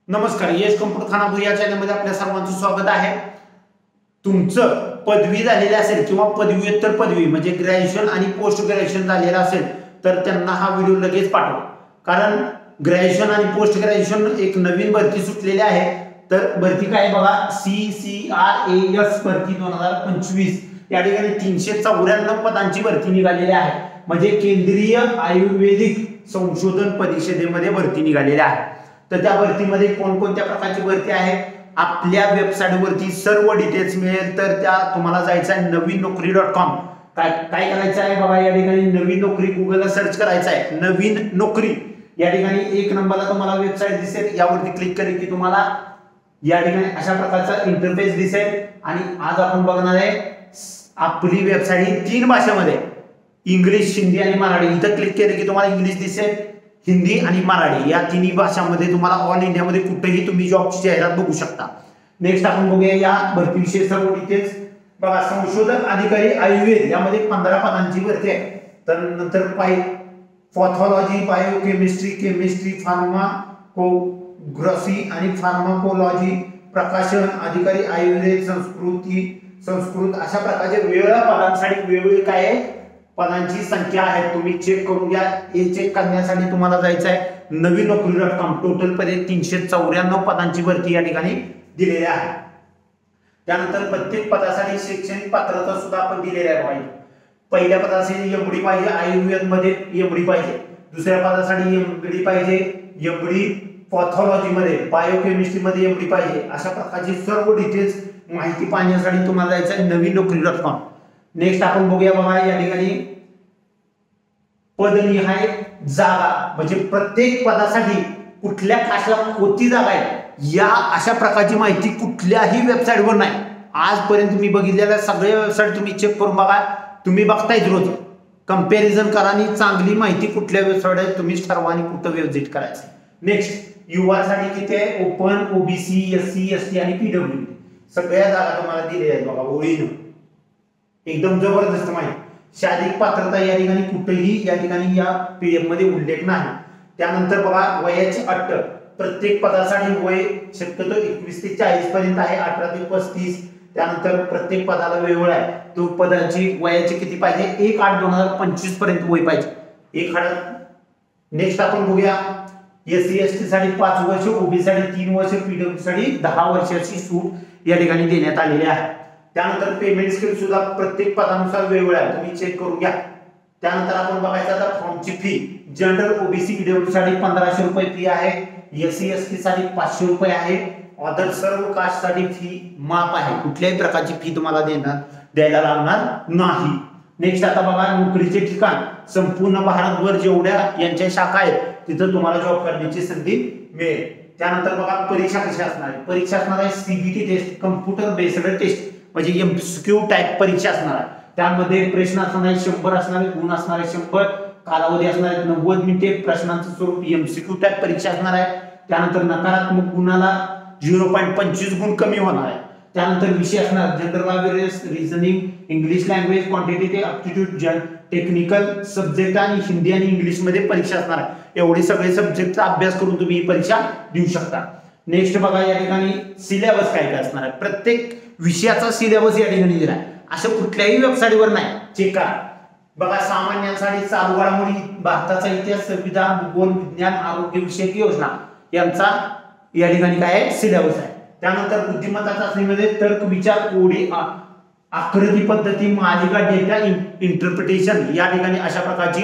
नमस्कार, यश कम्प्युटर खानापूर या चॅनलमध्ये आपल्या सर्वांचं स्वागत आहे। तुमचं पदवी झालेली असेल किंवा पदव्युत्तर पदवी म्हणजे ग्रॅज्युएशन आणि पोस्ट ग्रॅज्युएशन झालेलं असेल तर त्यांना हा व्हिडिओ लगेच पाठवा, कारण ग्रॅज्युएशन आणि पोस्ट ग्रॅज्युएशन एक नवीन भरती सुटलेली आहे। तर भरती काय बघा, CCRAS भरती 2025 या ठिकाणी 394 पदांची भरती निघालेली आहे, म्हणजे केंद्रीय आयुर्वेदिक संशोधन परिषदेमध्ये भरती निघालेली आहे। तर त्या भरतीमध्ये कोणकोणत्या प्रकारची भरती आहे आपल्या वेबसाईटवरती सर्व डिटेल्स मिळेल। तर त्या तुम्हाला जायचं आहे नवीननोकरी.com। काय करायचं आहे बघा, या ठिकाणी नवीन नोकरी गुगलला सर्च करायचं आहे, नवीन नोकरी या ठिकाणी एक नंबरला तुम्हाला वेबसाईट दिसेल, यावरती क्लिक केले की तुम्हाला या ठिकाणी अशा प्रकारचा इंटरफेस दिसेल। आणि आज आपण बघणार आहे आपली वेबसाईट ही 3 भाषांमध्ये, इंग्लिश, हिंदी आणि मराठी। इथं क्लिक केले की तुम्हाला इंग्लिश दिसेल, हिंदी आणि मराठी या तिन्ही भाषांमध्ये तुम्हाला ऑल इंडियामध्ये कुठेही तुम्ही जॉबची जाहिरात बघू शकता। नेक्स्ट आपण बघूया या भरतीविषयी सर्व डिटेल्स। बघा, संशोधन अधिकारी आयुर्वेद यामध्ये 15 पदांची भरती आहे। तर नंतर पॅथॉलॉजी, बायोकेमिस्ट्री, केमिस्ट्री, फार्माकोग्राफी आणि फार्माकोलॉजी, प्रकाशन अधिकारी आयुर्वेद, संस्कृत अशा प्रकारचे वेगवेगळ्या पदांसाठी वेगवेगळे काय आहे पदांची संख्या आहे। तुम्ही चेक करून घ्या। हे चेक करण्यासाठी तुम्हाला जायचं आहे नवीननोकरी.com। टोटल मध्ये 394 पदांची भरती या ठिकाणी दिलेली आहे। त्यानंतर प्रत्येक पदासाठी शैक्षणिक पात्रता सुद्धा आपण दिलेली आहे। पहिल्या पदासाठी MD पाहिजे, आयुर्वेद मध्ये MD पाहिजे। दुसऱ्या पदासाठी MD पाहिजे, MD पॅथॉलॉजी मध्ये, बायोकेमिस्ट्री मध्ये MD पाहिजे। अशा प्रकारची सर्व डिटेल्स माहिती पाहण्यासाठी तुम्हाला जायचं आहे नवीननोकरी.com। नेक्स्ट आपण बघूया बघा, या ठिकाणी पदनिहाय जागा म्हणजे प्रत्येक पदासाठी कुठल्या कास्टला कोणती जागा आहे या अशा प्रकारची माहिती कुठल्याही वेबसाईटवर नाही। आजपर्यंत मी बघितलेल्या सगळ्या वेबसाईट तुम्ही चेक करून बघा, तुम्ही बघतायच रोज, कंपॅरिझन करा आणि चांगली माहिती कुठल्या वेबसाईट आहे तुम्ही ठरवा आणि कुठं व्हिजिट करायचं। नेक्स्ट युवासाठी किती आहे, ओपन, OBC, SC, ST आणि PWD सगळ्या जागा तुम्हाला दिलेल्या आहेत बघा ओळीनं, एकदम जबरदस्त माहिती। शारीरिक पात्रता या ठिकाणी कुठेही या ठिकाणी या PDF मध्ये उल्लेख नाही। त्यानंतर बघा, वयाची अट प्रत्येक पदासाठी वय शक्यतो 21 ते 40 पर्यंत आहे, 18 ते 35। त्यानंतर प्रत्येक पदाला वेगवेगळा आहे, तो पदाची वयाची किती पाहिजे, 1/8/2025 पर्यंत वय पाहिजे, 1/8। नेक्स्ट आपण बघूया SC ST साठी 5 वर्ष, OBC साठी 3 वर्ष, PWD साठी 10 वर्षाची सूट या ठिकाणी देण्यात आलेली आहे। त्यानंतर पेमेंट स्केल सुद्धा प्रत्येक पदानुसार वेगवेगळा आहे, तुम्ही चेक करून घ्या। त्यानंतर आपण बघायचं आता फॉर्मची फी, जनरल OBC PWD साठी 1500 रुपये फी आहे, SC ST साठी 500 रुपये आहे, अदर सर्व कास्ट साठी फी माफ आहे, कुठल्याही प्रकारची फी तुम्हाला द्यायला लागणार नाही। नेक्स्ट आता बघा, नोकरीचे ठिकाण संपूर्ण भारतभर जेवढ्या यांच्या शाखा आहेत तिथं तुम्हाला जॉब करण्याची संधी मिळेल। त्यानंतर बघा, परीक्षा कशी असणार आहे, परीक्षा असणार आहे CBT test, computer based test म्हणजे MCQ टाइप परीक्षा असणार आहे। त्यामध्ये प्रश्न असणार आहे 100 असणार आहे, गुण असणार आहे 100, कालावधी असणार आहे 90 मिनिटे, प्रश्नांचं स्वरूप MCQ टाइप परीक्षा असणार आहे। त्यानंतर नकारात्मक गुणाला 0.25 गुण कमी होणार आहे। त्यानंतर विषय असणार general awareness, reasoning, English language, quantitative aptitude, technical subject आणि हिंदी आणि इंग्लिश मध्ये परीक्षा असणार आहे। एवढे सगळे सब्जेक्टचा अभ्यास करून तुम्ही ही परीक्षा देऊ शकता। नेक्स्ट बघा, या ठिकाणी सिलेबस काय असणार आहे, प्रत्येक विषयाचा सिलेबस या ठिकाणी दिला आहे, असं कुठल्याही वेबसाईटवर नाही, चेक करा। बघा, सामान्यांसाठी चालू घडामोडी, भारताचा इतिहास, संविधान, भूगोल, विज्ञान, आरोग्य विषयक योजना यांचा या ठिकाणी काय आहे सिलेबस आहे। त्यानंतर बुद्धिमत्ता चाचणीमध्ये तर्क विचार, कोडी, आकृती पद्धती, मालिका, डेटा इंटरप्रिटेशन या ठिकाणी अशा प्रकारची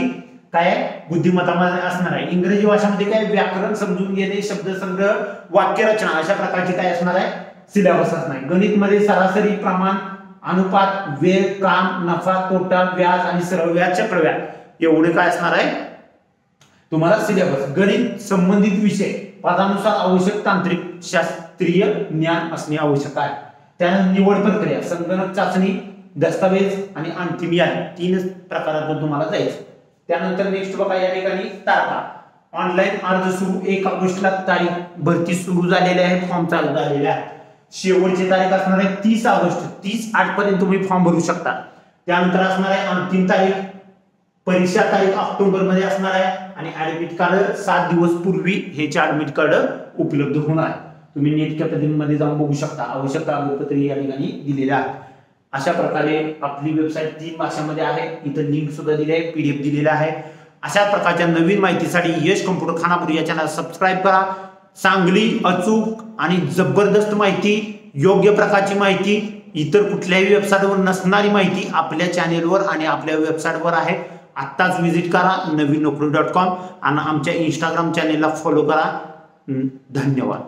काय बुद्धिमत्ता असणार आहे। इंग्रजी भाषेमध्ये काय व्याकरण समजून घेणे, शब्दसंग्रह, वाक्यरचना अशा प्रकारची काय असणार आहे सिलेबस असणार आहे। गणित मध्ये सरासरी, प्रमाण, अनुपात, वेळ, काम, नफा, तोटा, व्याज आणि सरळ व्याज, चक्रव्याज एवढे काय असणार आहे तुम्हाला सिलेबस। गणित संबंधित विषय पदानुसार आवश्यक तांत्रिक शास्त्रीय ज्ञान असणे आवश्यक आहे। त्यानंतर निवड प्रक्रिया, संगणक चाचणी, दस्तावेज आणि अंतिम यादी, 3 प्रकारातून तुम्हाला जायचं। त्यानंतर नेक्स्ट बघा, या ठिकाणी तारखा, ऑनलाईन अर्ज सुरू 1 ऑगस्टला तारीख, भरती सुरू झालेली आहे, फॉर्म चालू झालेले आहे। शेवटची तारीख असणार आहे 30 ऑगस्ट, 30/8 पर्यंत तुम्ही फॉर्म भरू शकता। त्यानंतर असणार आहे अंतिम तारीख, परीक्षा तारीख ऑक्टोबर मध्ये असणार आहे आणि ऍडमिट कार्ड 7 दिवस पूर्वी ह्याचे ऍडमिट कार्ड उपलब्ध होणार आहे. तुम्ही नेटच्या पद्धतीमध्ये जाऊन बघू शकता. आवश्यक कागदपत्रे या ठिकाणी दिलेले आहेत. अशा प्रकारे आपली वेबसाईट 3 भाषांमध्ये आहे. इथं लिंक सुद्धा दिली आहे, PDF दिलेला आहे. अशा प्रकारच्या नवीन माहितीसाठी यश कम्प्युटर खानापूर या चॅनल सबस्क्राईब करा. चांगली, अचूक आणि जबरदस्त माहिती, योग्य प्रकारची माहिती, इतर कुठल्याही वेबसाईटवर नसणारी माहिती आपल्या चॅनेलवर आणि आपल्या वेबसाईटवर आहे. आत्ताच व्हिजिट करा नवीन नोकरी.com आणि आमच्या इंस्टाग्राम चॅनेलला फॉलो करा. धन्यवाद.